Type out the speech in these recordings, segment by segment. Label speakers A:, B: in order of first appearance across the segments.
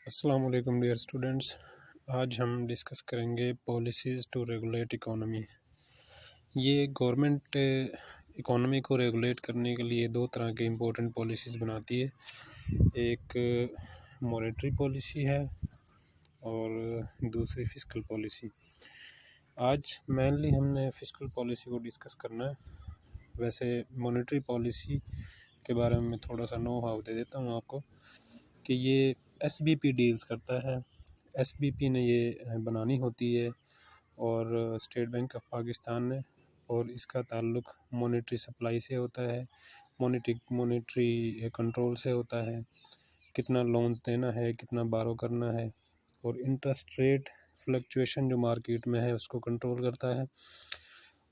A: अस्सलाम वालेकुम dear students. आज हम डिस्कस करेंगे पॉलिसीज़ टू रेगुलेट इकोनॉमी। ये गवर्नमेंट इकोनॉमी को रेगुलेट करने के लिए दो तरह के इम्पोर्टेंट पॉलिसीज़ बनाती है। एक मॉनेटरी पॉलिसी है और दूसरी फ़िस्कल पॉलिसी। आज मेनली हमने फ़िस्कल पॉलिसी को डिस्कस करना है। वैसे मॉनेटरी पॉलिसी के बारे में थोड़ा सा नो हाउ दे देता हूँ आपको कि ये एसबीपी डील्स करता है। एसबीपी ने ये बनानी होती है और स्टेट बैंक ऑफ पाकिस्तान ने, और इसका ताल्लुक़ मॉनेटरी सप्लाई से होता है, मॉनेटरी कंट्रोल से होता है, कितना लोन्स देना है, कितना बारो करना है, और इंटरेस्ट रेट फ्लक्चुएशन जो मार्केट में है उसको कंट्रोल करता है,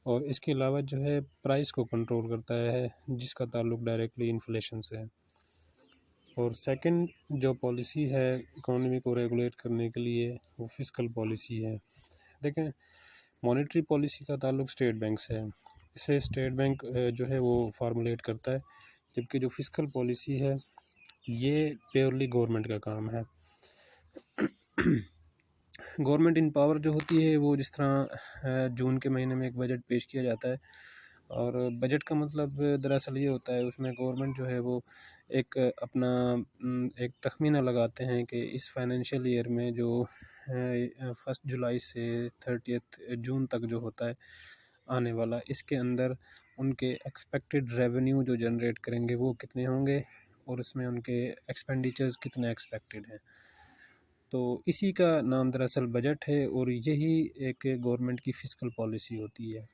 A: और इसके अलावा जो है प्राइस को कंट्रोल करता है जिसका ताल्लुक़ डायरेक्टली इन्फ्लेशन से है। और सेकंड जो पॉलिसी है इकोनॉमी को रेगुलेट करने के लिए वो फ़िस्कल पॉलिसी है। देखें, मॉनेटरी पॉलिसी का ताल्लुक़ स्टेट बैंक से है, इसे स्टेट बैंक जो है वो फार्मुलेट करता है, जबकि जो फ़िस्कल पॉलिसी है ये प्योरली गवर्नमेंट का काम है। गवर्नमेंट इन पावर जो होती है वो जिस तरह जून के महीने में एक बजट पेश किया जाता है, और बजट का मतलब दरअसल ये होता है उसमें गवर्नमेंट जो है वो एक अपना एक तखमीना लगाते हैं कि इस फाइनेंशियल ईयर में जो 1 जुलाई से 30 जून तक जो होता है आने वाला, इसके अंदर उनके एक्सपेक्टेड रेवेन्यू जो जनरेट करेंगे वो कितने होंगे और उसमें उनके एक्सपेंडिचर्स कितने एक्सपेक्टेड हैं। तो इसी का नाम दरअसल बजट है और यही एक गवर्नमेंट की फ़िस्कल पॉलिसी होती है।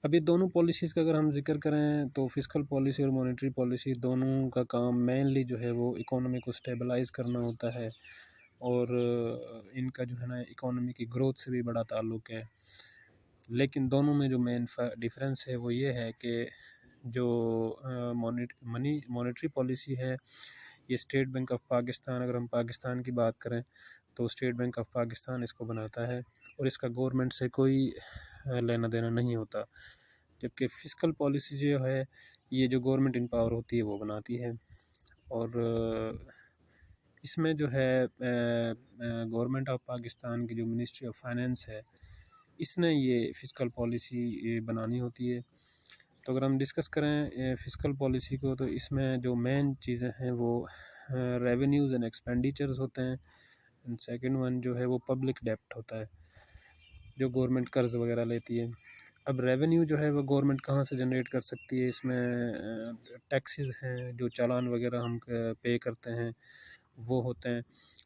A: अब ये दोनों पॉलिसीज़ का अगर हम जिक्र करें तो फ़िस्कल पॉलिसी और मॉनेटरी पॉलिसी दोनों का काम मेनली जो है वो इकोनॉमी को स्टेबलाइज़ करना होता है, और इनका जो है ना इकोनॉमी की ग्रोथ से भी बड़ा ताल्लुक़ है। लेकिन दोनों में जो मेन डिफरेंस है वो ये है कि जो मॉनेटरी पॉलिसी है ये स्टेट बैंक ऑफ पाकिस्तान, अगर हम पाकिस्तान की बात करें तो स्टेट बैंक ऑफ पाकिस्तान इसको बनाता है और इसका गवर्नमेंट से कोई लेना देना नहीं होता। जबकि फ़िस्कल पॉलिसी जो है ये जो गवर्नमेंट इन पावर होती है वो बनाती है, और इसमें जो है गवर्नमेंट ऑफ पाकिस्तान की जो मिनिस्ट्री ऑफ फाइनेंस है इसने ये फ़िस्कल पॉलिसी बनानी होती है। तो अगर हम डिस्कस करें फ़िस्कल पॉलिसी को तो इसमें जो मेन चीज़ें हैं वो रेवेन्यूज़ एंड एक्सपेंडिचर्स होते हैं, एंड सेकंड वन जो है वो पब्लिक डेब्ट होता है, जो गवर्नमेंट कर्ज़ वगैरह लेती है। अब रेवेन्यू जो है वो गवर्नमेंट कहाँ से जनरेट कर सकती है, इसमें टैक्सेस हैं, जो चालान वगैरह हम पे करते हैं वो होते हैं।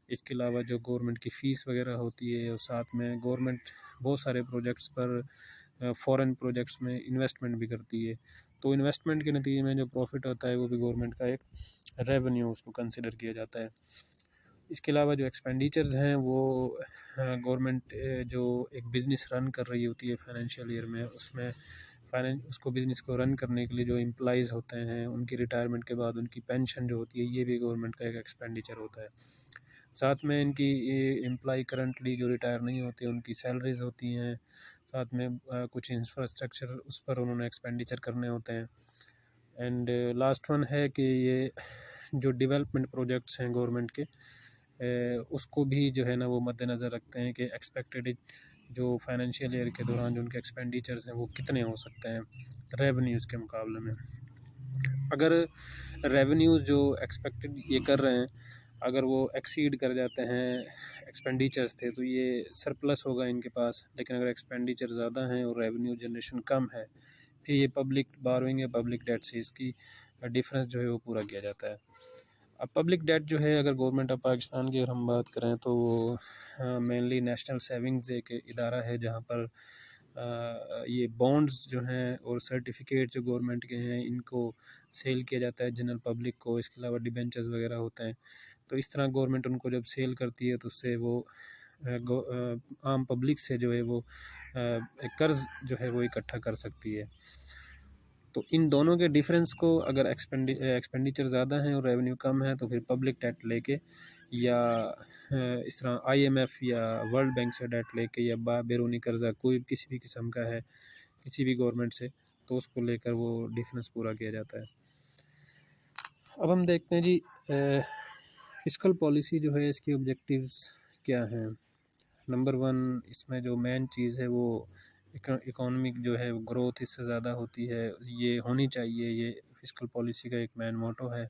A: इसके अलावा जो गवर्नमेंट की फ़ीस वगैरह होती है, और साथ में गवर्नमेंट बहुत सारे प्रोजेक्ट्स पर फॉरेन प्रोजेक्ट्स में इन्वेस्टमेंट भी करती है, तो इन्वेस्टमेंट के नतीजे में जो प्रॉफिट होता है वो भी गवर्नमेंट का एक रेवेन्यू उसको कंसिडर किया जाता है। इसके अलावा जो एक्सपेंडिचर्स हैं वो गवर्नमेंट जो एक बिज़नेस रन कर रही होती है फाइनेंशियल ईयर में, उसमें उसको बिज़नेस को रन करने के लिए जो एम्प्लॉइज़ होते हैं उनकी रिटायरमेंट के बाद उनकी पेंशन जो होती है ये भी गवर्नमेंट का एक एक्सपेंडिचर होता है। साथ में इनकी एम्प्लॉय करंटली जो रिटायर नहीं होते उनकी सैलरीज होती हैं, साथ में कुछ इंफ्रास्ट्रक्चर उस पर उन्होंने एक्सपेंडिचर करने होते हैं। एंड लास्ट वन है कि ये जो डेवलपमेंट प्रोजेक्ट्स हैं गवर्नमेंट के उसको भी जो है ना वो मद्देनज़र रखते हैं कि एक्सपेक्टेड जो फाइनेंशियल ईयर के दौरान जो उनके एक्सपेंडिचर्स हैं वो कितने हो सकते हैं रेवेन्यूज़ के मुकाबले में। अगर रेवेन्यूज़ जो एक्सपेक्टेड ये कर रहे हैं अगर वो एक्सीड कर जाते हैं एक्सपेंडिचर्स थे तो ये सरप्लस होगा इनके पास, लेकिन अगर एक्सपेंडिचर ज़्यादा हैं और रेवेन्यू जनरेशन कम है फिर ये पब्लिक बारोइंग या पब्लिक डेट से इसकी डिफरेंस जो है वो पूरा किया जाता है। अब पब्लिक डेट जो है अगर गवर्नमेंट ऑफ पाकिस्तान की अगर हम बात करें तो वो मेनली नेशनल सेविंग्स एक इदारा है जहाँ पर ये बॉन्ड्स जो हैं और सर्टिफिकेट जो गवर्नमेंट के हैं इनको सेल किया जाता है जनरल पब्लिक को। इसके अलावा डिबेंचर्स वगैरह होते हैं, तो इस तरह गवर्नमेंट उनको जब सेल करती है तो उससे वो आम पब्लिक से जो है वो कर्ज़ जो है वो इकट्ठा कर सकती है। तो इन दोनों के डिफरेंस को अगर एक्सपेंडिचर ज़्यादा हैं और रेवेन्यू कम है तो फिर पब्लिक डेट लेके या इस तरह आईएमएफ या वर्ल्ड बैंक से डेट लेके या बैरूनी कर्ज़ा कोई किसी भी किस्म का है किसी भी गवर्नमेंट से, तो उसको लेकर वो डिफरेंस पूरा किया जाता है। अब हम देखते हैं जी फ़िस्कल पॉलिसी जो है इसके ऑब्जेक्टिव्स क्या हैं? नंबर 1 इसमें जो मेन चीज़ है वो इकोनॉमिक जो है ग्रोथ इससे ज़्यादा होती है, ये होनी चाहिए, ये फ़िस्कल पॉलिसी का एक मेन मोटो है।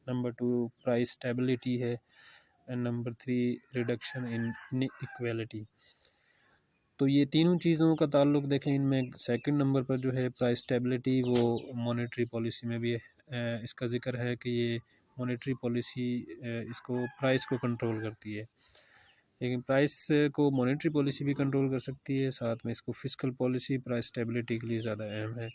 A: नंबर 2 प्राइस स्टेबिलिटी है and number 3 reduction in inequality. तो ये तीनों चीज़ों का ताल्लुक देखें, इनमें सेकंड नंबर पर जो है प्राइस स्टेबिलिटी, वो मॉनेटरी पॉलिसी में भी इसका ज़िक्र है कि ये मॉनेटरी पॉलिसी इसको प्राइस को कंट्रोल करती है। लेकिन प्राइस को मॉनेटरी पॉलिसी भी कंट्रोल कर सकती है, साथ में इसको फ़िस्कल पॉलिसी प्राइस स्टेबिलिटी के लिए ज़्यादा अहम है।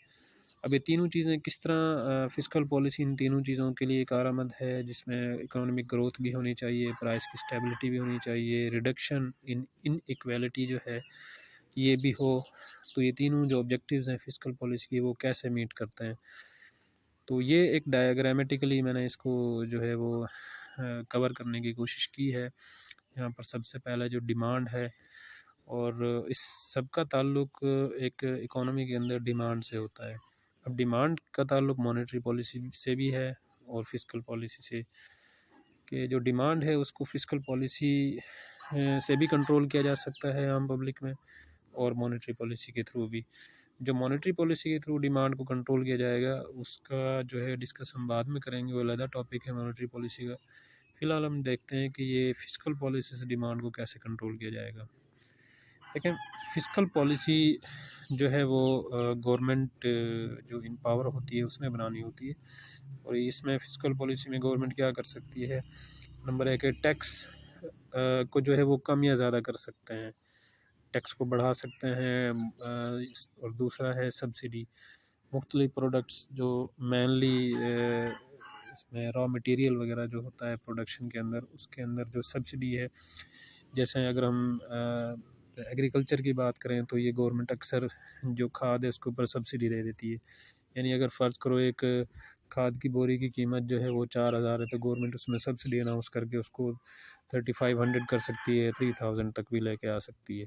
A: अब ये तीनों चीज़ें किस तरह फ़िस्कल पॉलिसी इन तीनों चीज़ों के लिए कारआमद है, जिसमें इकोनॉमिक ग्रोथ भी होनी चाहिए, प्राइस की स्टेबिलिटी भी होनी चाहिए, रिडक्शन इन इनइक्वालिटी जो है ये भी हो। तो ये तीनों जो ऑब्जेक्टिव्स हैं फ़िस्कल पॉलिसी के, वो कैसे मीट करते हैं। तो ये एक डायग्रामेटिकली मैंने इसको जो है वो कवर करने की कोशिश की है। यहाँ पर सबसे पहला जो डिमांड है, और इस सब का ताल्लुक एक इकोनॉमी के अंदर डिमांड से होता है। अब डिमांड का ताल्लुक मॉनेटरी पॉलिसी से भी है और फ़िस्कल पॉलिसी से, कि जो डिमांड है उसको फ़िस्कल पॉलिसी से भी कंट्रोल किया जा सकता है आम पब्लिक में, और मॉनेटरी पॉलिसी के थ्रू भी। जो मॉनेटरी पॉलिसी के थ्रू डिमांड को कंट्रोल किया जाएगा उसका जो है डिस्कस हम बाद में करेंगे, वो अलग टॉपिक है मॉनेटरी पॉलिसी का। फ़िलहाल हम देखते हैं कि ये फ़िस्कल पॉलिसी से डिमांड को कैसे कंट्रोल किया जाएगा। देखें, फ़िस्कल पॉलिसी जो है वो गवर्नमेंट जो इन पावर होती है उसमें बनानी होती है, और इसमें फ़िस्कल पॉलिसी में गवर्नमेंट क्या कर सकती है। नंबर 1 है टैक्स को जो है वो कम या ज़्यादा कर सकते हैं, टैक्स को बढ़ा सकते हैं। और दूसरा है सब्सिडी, मुख्तलिफ प्रोडक्ट्स जो मेनली इसमें रॉ मटेरियल वगैरह जो होता है प्रोडक्शन के अंदर, उसके अंदर जो सब्सिडी है, जैसे अगर हम एग्रीकल्चर की बात करें तो ये गवर्नमेंट अक्सर जो खाद है उसके ऊपर सब्सिडी दे देती है। यानी अगर फ़र्ज़ करो एक खाद की बोरी की कीमत जो है वो 4,000 है, तो गवर्नमेंट उसमें सब्सिडी अनाउंस करके उसको 3500 कर सकती है, 3000 तक भी लेके आ सकती है।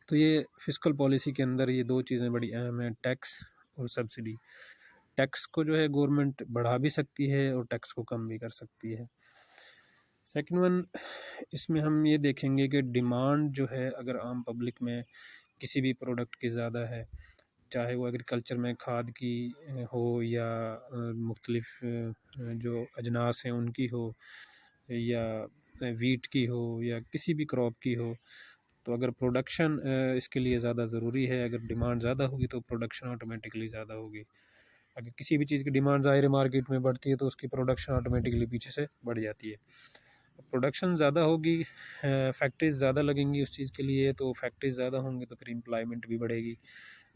A: तो ये फ़िस्कल पॉलिसी के अंदर ये दो चीज़ें बड़ी अहम हैं, टैक्स और सब्सिडी। टैक्स को जो है गवर्नमेंट बढ़ा भी सकती है और टैक्स को कम भी कर सकती है। सेकंड वन, इसमें हम ये देखेंगे कि डिमांड जो है अगर आम पब्लिक में किसी भी प्रोडक्ट की ज़्यादा है, चाहे वो एग्रीकल्चर में खाद की हो या मुख्तलिफ जो अजनास हैं उनकी हो, या वीट की हो, या किसी भी क्रॉप की हो, तो अगर प्रोडक्शन इसके लिए ज़्यादा ज़रूरी है, अगर डिमांड ज़्यादा होगी तो प्रोडक्शन ऑटोमेटिकली ज़्यादा होगी। अगर किसी भी चीज़ की डिमांड ज़ाहिर है मार्केट में बढ़ती है तो उसकी प्रोडक्शन ऑटोमेटिकली पीछे से बढ़ जाती है। प्रोडक्शन ज़्यादा होगी, फैक्ट्रीज़ ज़्यादा लगेंगी उस चीज़ के लिए, तो फैक्ट्रीज़ ज़्यादा होंगी तो फिर एम्प्लॉयमेंट भी बढ़ेगी।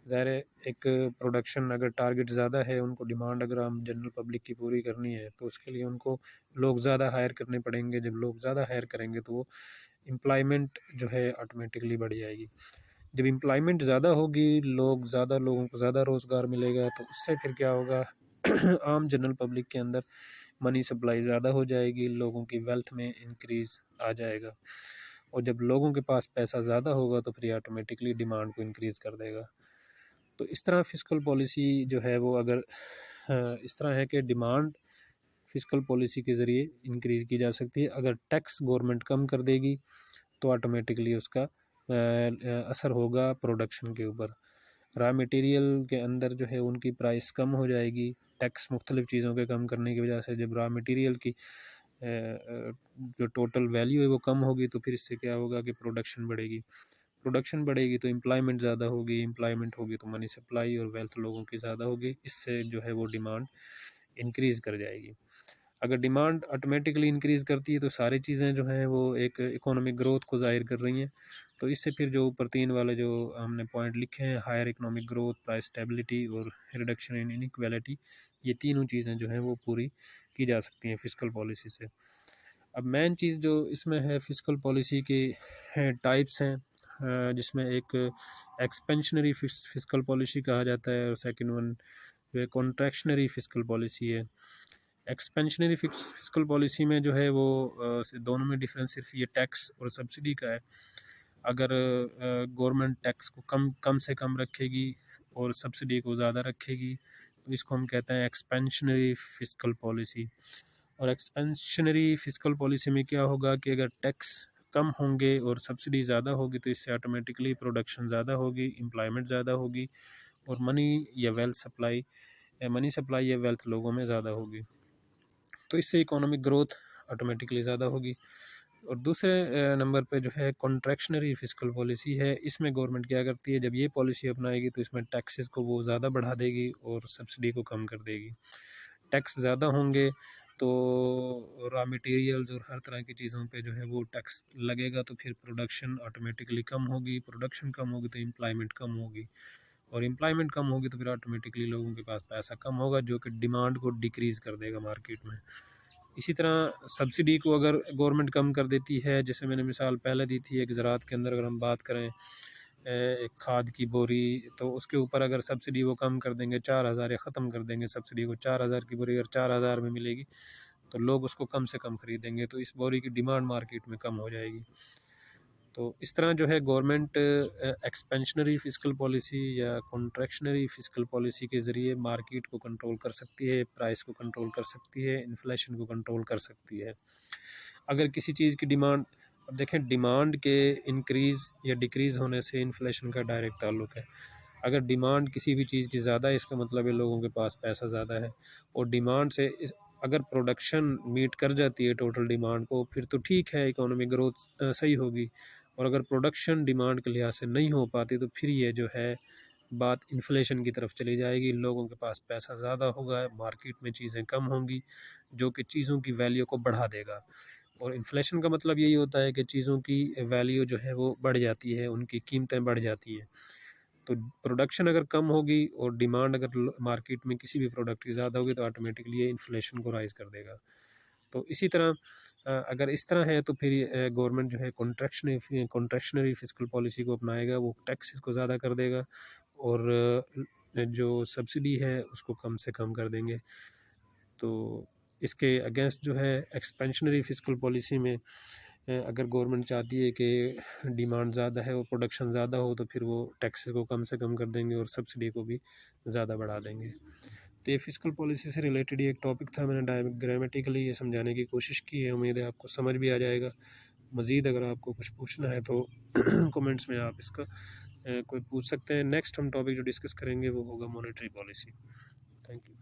A: ज़ाहिर है एक प्रोडक्शन अगर टारगेट ज़्यादा है, उनको डिमांड अगर हम जनरल पब्लिक की पूरी करनी है तो उसके लिए उनको लोग ज़्यादा हायर करने पड़ेंगे। जब लोग ज़्यादा हायर करेंगे तो एम्प्लॉयमेंट जो है ऑटोमेटिकली बढ़ जाएगी। जब एम्प्लॉयमेंट ज़्यादा होगी, लोगों को ज़्यादा रोज़गार मिलेगा, तो उससे फिर क्या होगा आम जनरल पब्लिक के अंदर मनी सप्लाई ज़्यादा हो जाएगी, लोगों की वेल्थ में इंक्रीज़ आ जाएगा, और जब लोगों के पास पैसा ज़्यादा होगा तो फिर ऑटोमेटिकली डिमांड को इंक्रीज़ कर देगा। तो इस तरह फ़िस्कल पॉलिसी जो है वो अगर इस तरह है कि डिमांड फ़िस्कल पॉलिसी के ज़रिए इंक्रीज़ की जा सकती है। अगर टैक्स गवर्नमेंट कम कर देगी तो ऑटोमेटिकली उसका असर होगा प्रोडक्शन के ऊपर। रॉ मटेरियल के अंदर जो है उनकी प्राइस कम हो जाएगी, टैक्स मुख्तलिफ़ चीज़ों के कम करने की वजह से। जब रॉ मटेरियल की जो टोटल वैल्यू है वो कम होगी तो फिर इससे क्या होगा कि प्रोडक्शन बढ़ेगी, प्रोडक्शन बढ़ेगी तो एम्प्लॉयमेंट ज़्यादा होगी, एम्प्लॉयमेंट होगी तो मनी सप्लाई और वेल्थ लोगों की ज़्यादा होगी, इससे जो है वो डिमांड इंक्रीज़ कर जाएगी। अगर डिमांड ऑटोमेटिकली इंक्रीज़ करती है तो सारी चीज़ें जो हैं वो एक इकोनॉमिक ग्रोथ को ज़ाहिर कर रही हैं। तो इससे फिर जो ऊपर तीन वाले जो हमने पॉइंट लिखे हैं, higher economic growth, price stability और रिडक्शन इन इनइक्वालिटी, ये तीनों चीज़ें जो हैं वो पूरी की जा सकती हैं फ़िस्कल पॉलिसी से। अब मेन चीज़ जो इसमें है फ़िस्कल पॉलिसी के टाइप्स हैं, जिसमें एक एक्सपेंशनरी फ़िस्कल पॉलिसी कहा जाता है, और सेकंड वन जो है कॉन्ट्रैक्शनरी फ़िस्कल पॉलिसी है। एक्सपेंशनरी फ़िस्कल पॉलिसी में जो है वो दोनों में डिफरेंस सिर्फ ये टैक्स और सब्सिडी का है। अगर गवर्नमेंट टैक्स को कम से कम रखेगी और सब्सिडी को ज़्यादा रखेगी तो इसको हम कहते हैं एक्सपेंशनरी फ़िस्कल पॉलिसी। और एक्सपेंशनरी फिस्कल पॉलिसी में क्या होगा कि अगर टैक्स कम होंगे और सब्सिडी ज़्यादा होगी तो इससे ऑटोमेटिकली प्रोडक्शन ज़्यादा होगी, एम्प्लॉयमेंट ज़्यादा होगी और मनी सप्लाई या वेल्थ लोगों में ज़्यादा होगी, तो इससे इकोनॉमिक ग्रोथ ऑटोमेटिकली ज़्यादा होगी। और दूसरे नंबर पे जो है कॉन्ट्रैक्शनरी फिस्कल पॉलिसी है, इसमें गवर्नमेंट क्या करती है, जब ये पॉलिसी अपनाएगी तो इसमें टैक्सेस को वो ज़्यादा बढ़ा देगी और सब्सिडी को कम कर देगी। टैक्स ज़्यादा होंगे तो रॉ मटेरियल्स और हर तरह की चीज़ों पे जो है वो टैक्स लगेगा, तो फिर प्रोडक्शन ऑटोमेटिकली कम होगी, प्रोडक्शन कम होगी तो एम्प्लॉयमेंट कम होगी, और एम्प्लॉयमेंट कम होगी तो फिर ऑटोमेटिकली लोगों के पास पैसा कम होगा, जो कि डिमांड को डिक्रीज़ कर देगा मार्केट में। इसी तरह सब्सिडी को अगर गवर्नमेंट कम कर देती है, जैसे मैंने मिसाल पहले दी थी एक ज़राअत के अंदर, अगर हम बात करें एक खाद की बोरी, तो उसके ऊपर अगर सब्सिडी वो कम कर देंगे 4,000 या ख़त्म कर देंगे सब्सिडी को, 4,000 की बोरी अगर 4,000 में मिलेगी तो लोग उसको कम से कम ख़रीदेंगे, तो इस बोरी की डिमांड मार्केट में कम हो जाएगी। तो इस तरह जो है गवर्नमेंट एक्सपेंशनरी फिस्कल पॉलिसी या कॉन्ट्रैक्शनरी फिस्कल पॉलिसी के ज़रिए मार्केट को कंट्रोल कर सकती है, प्राइस को कंट्रोल कर सकती है, इन्फ्लेशन को कंट्रोल कर सकती है। अगर किसी चीज़ की डिमांड, अब देखें डिमांड के इंक्रीज़ या डिक्रीज़ होने से इन्फ्लेशन का डायरेक्ट ताल्लुक है। अगर डिमांड किसी भी चीज़ की ज़्यादा है, इसका मतलब है लोगों के पास पैसा ज़्यादा है, और डिमांड से अगर प्रोडक्शन मीट कर जाती है टोटल डिमांड को, फिर तो ठीक है, इकोनॉमिक ग्रोथ सही होगी। और अगर प्रोडक्शन डिमांड के लिहाज से नहीं हो पाती तो फिर ये जो है बात इन्फ्लेशन की तरफ चली जाएगी, लोगों के पास पैसा ज़्यादा होगा, मार्केट में चीज़ें कम होंगी, जो कि चीज़ों की वैल्यू को बढ़ा देगा। और इन्फ्लेशन का मतलब यही होता है कि चीज़ों की वैल्यू जो है वो बढ़ जाती है, उनकी कीमतें बढ़ जाती हैं। तो प्रोडक्शन अगर कम होगी और डिमांड अगर मार्केट में किसी भी प्रोडक्ट की ज़्यादा होगी तो ऑटोमेटिकली ये इन्फ्लेशन को राइज़ कर देगा। तो इसी तरह अगर इस तरह है तो फिर गवर्नमेंट जो है कॉन्ट्रैक्शनरी फिस्कल पॉलिसी को अपनाएगा, वो टैक्सेस को ज़्यादा कर देगा और जो सब्सिडी है उसको कम से कम कर देंगे। तो इसके अगेंस्ट जो है एक्सपेंशनरी फिस्कल पॉलिसी में अगर गवर्नमेंट चाहती है कि डिमांड ज़्यादा है और प्रोडक्शन ज़्यादा हो तो फिर वो टैक्सेस को कम से कम कर देंगे और सब्सिडी को भी ज़्यादा बढ़ा देंगे। तो ये फिस्कल पॉलिसी से रिलेटेड ही एक टॉपिक था, मैंने डायग्रामेटिकली ये समझाने की कोशिश की है, उम्मीद है आपको समझ भी आ जाएगा। मज़ीद अगर आपको कुछ पूछना है तो कमेंट्स में आप इसका कोई पूछ सकते हैं। नेक्स्ट हम टॉपिक जो डिस्कस करेंगे वो होगा मॉनेटरी पॉलिसी। Thank you.